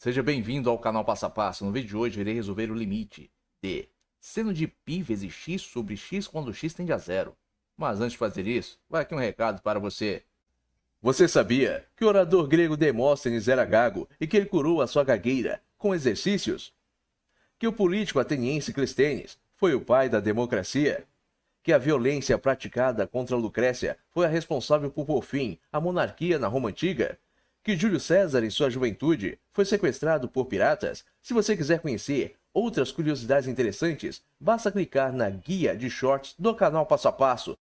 Seja bem-vindo ao canal Passo a Passo. No vídeo de hoje irei resolver o limite de seno de π vezes x sobre x quando x tende a zero. Mas antes de fazer isso, vai aqui um recado para você. Você sabia que o orador grego Demóstenes era gago e que ele curou a sua gagueira com exercícios? Que o político ateniense Clístenes foi o pai da democracia? Que a violência praticada contra Lucrécia foi a responsável por pôr fim à monarquia na Roma Antiga? Que Júlio César, em sua juventude, foi sequestrado por piratas? Se você quiser conhecer outras curiosidades interessantes, basta clicar na guia de shorts do canal Passo a Passo.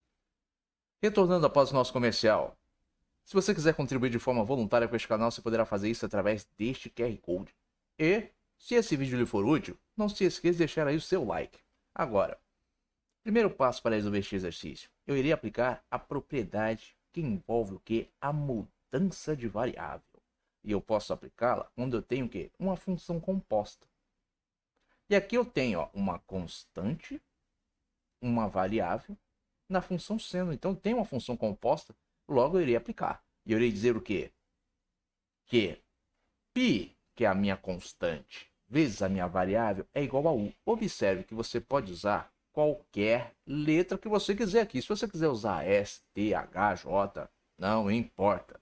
Retornando após o nosso comercial. Se você quiser contribuir de forma voluntária com este canal, você poderá fazer isso através deste QR Code. E, se esse vídeo lhe for útil, não se esqueça de deixar aí o seu like. Agora, primeiro passo para resolver este exercício, eu irei aplicar a propriedade que envolve o que? A mudança de variável. E eu posso aplicá-la quando eu tenho o quê? Uma função composta. E aqui eu tenho uma constante, uma variável, na função seno. Então tem uma função composta, logo eu irei aplicar. E eu irei dizer o quê? Que π, que é a minha constante, vezes a minha variável, é igual a u. Observe que você pode usar qualquer letra que você quiser aqui. Se você quiser usar S, T, H, J, não importa.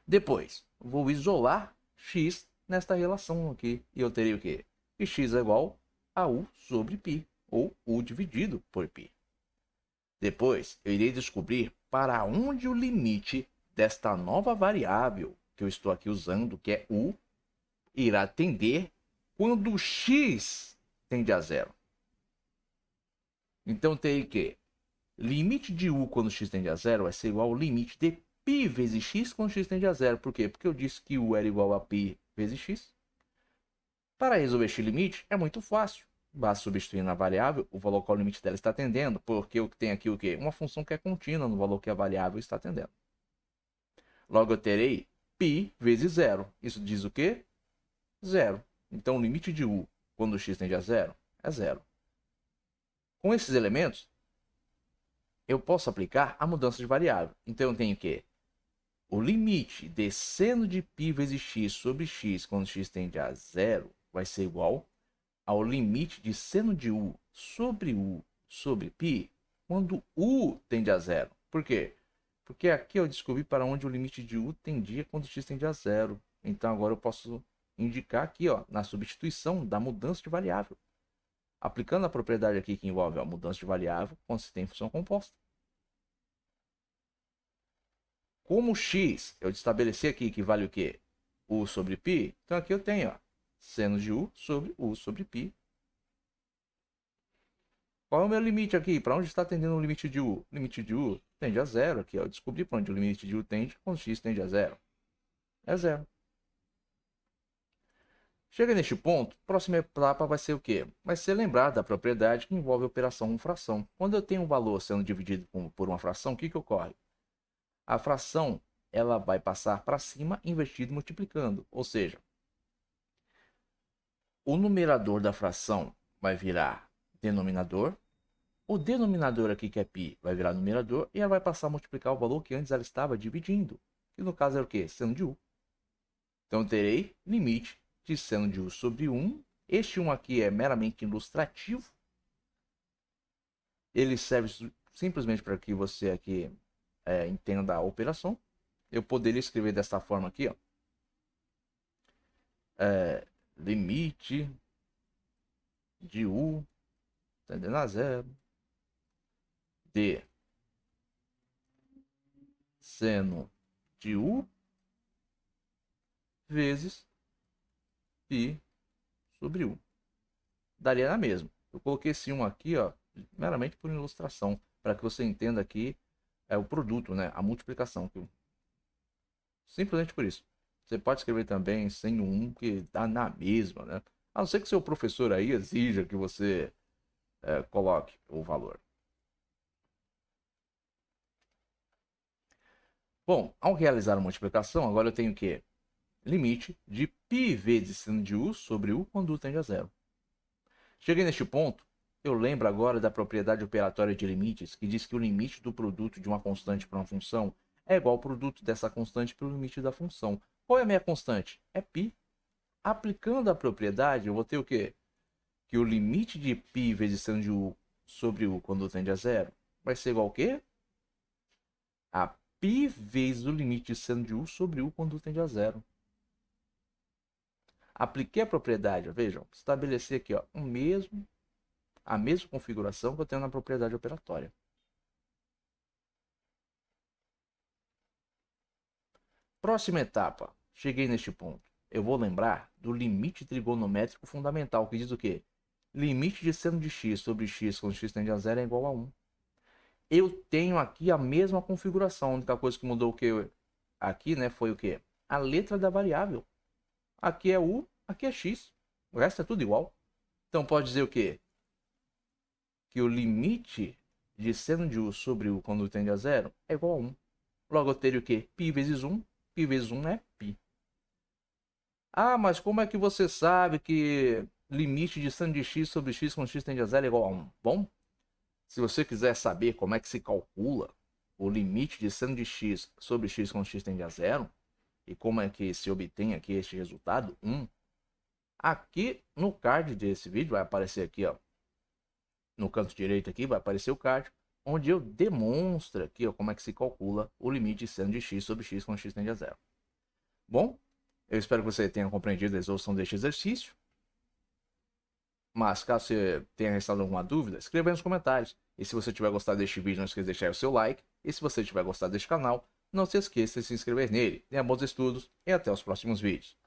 Depois, vou isolar x nesta relação aqui. E eu terei o quê? Que x é igual a u sobre π, ou u dividido por π. Depois, eu irei descobrir para onde o limite desta nova variável que eu estou aqui usando, que é u, irá tender quando x tende a zero. Então, terei que limite de u quando x tende a zero vai ser igual ao limite de π vezes x quando x tende a zero. Por quê? Porque eu disse que u era igual a π vezes x. Para resolver este limite, é muito fácil. Basta substituir na variável o valor qual o limite dela está tendendo, porque eu tenho aqui o quê? Uma função que é contínua no valor que a variável está tendendo. Logo, eu terei π vezes zero. Isso diz o quê? Zero. Então, o limite de u quando x tende a zero é zero. Com esses elementos, eu posso aplicar a mudança de variável. Então, eu tenho que o limite de seno de π vezes x sobre x quando x tende a zero vai ser igual ao limite de seno de u sobre π quando u tende a zero. Por quê? Porque aqui eu descobri para onde o limite de u tendia quando x tende a zero. Então agora eu posso indicar aqui, na substituição da mudança de variável. Aplicando a propriedade aqui que envolve a mudança de variável quando se tem função composta. Como x eu estabeleci aqui que vale o quê? U sobre π. Então aqui eu tenho seno de u sobre u sobre π. Qual é o meu limite aqui? Para onde está tendendo o limite de u? O limite de u tende a zero aqui. Eu descobri para onde o limite de u tende quando x tende a zero. É zero. Chega neste ponto, a próxima etapa vai ser o quê? Vai ser lembrar da propriedade que envolve a operação com fração. Quando eu tenho um valor sendo dividido por uma fração, o que ocorre? A fração ela vai passar para cima invertido multiplicando. Ou seja, o numerador da fração vai virar denominador. O denominador aqui, que é π, vai virar numerador e ela vai passar a multiplicar o valor que antes ela estava dividindo. Que no caso era o quê? Seno de u. Então eu terei limite de seno de u sobre 1. Este 1 aqui é meramente ilustrativo. Ele serve simplesmente para que você aqui entenda a operação. Eu poderia escrever desta forma aqui, limite de u tendendo a zero de seno de u vezes π sobre u. Daria na mesma. Eu coloquei esse 1 aqui, meramente por ilustração, para que você entenda aqui o produto, né? A multiplicação. Simplesmente por isso. Você pode escrever também sem o 1, que dá na mesma, né? A não ser que seu professor aí exija que você coloque o valor. Bom, ao realizar a multiplicação, agora eu tenho que limite de π vezes seno de u sobre u quando u tende a zero. Cheguei neste ponto, eu lembro agora da propriedade operatória de limites, que diz que o limite do produto de uma constante para uma função é igual ao produto dessa constante pelo limite da função. Qual é a minha constante? É π. Aplicando a propriedade, eu vou ter o quê? Que o limite de π vezes seno de u sobre u quando tende a zero vai ser igual ao quê? A π vezes o limite de seno de u sobre u quando tende a zero. Apliquei a propriedade, vejam, estabeleci aqui ó, a mesma configuração que eu tenho na propriedade operatória. Próxima etapa, cheguei neste ponto. Eu vou lembrar do limite trigonométrico fundamental, que diz o quê? Limite de seno de x sobre x quando x tende a zero é igual a 1. Eu tenho aqui a mesma configuração, a única coisa que mudou aqui, né, foi o quê? A letra da variável. Aqui é u, aqui é x. O resto é tudo igual. Então pode dizer o quê? Que o limite de seno de u sobre u quando tende a zero é igual a 1. Logo eu teria o quê? Π vezes 1. Π vezes 1 é π. Ah, mas como é que você sabe que limite de seno de x sobre x quando x tende a zero é igual a 1? Bom, se você quiser saber como é que se calcula o limite de seno de x sobre x quando x tende a zero, e como é que se obtém aqui este resultado, 1, aqui no card desse vídeo vai aparecer aqui, ó, no canto direito aqui vai aparecer o card, onde eu demonstro aqui ó, como é que se calcula o limite de seno de x sobre x quando x tende a zero. Bom, eu espero que você tenha compreendido a resolução deste exercício. Mas caso você tenha restado alguma dúvida, escreva aí nos comentários. E se você tiver gostado deste vídeo, não esqueça de deixar o seu like. E se você tiver gostado deste canal, não se esqueça de se inscrever nele. Tenha bons estudos e até os próximos vídeos.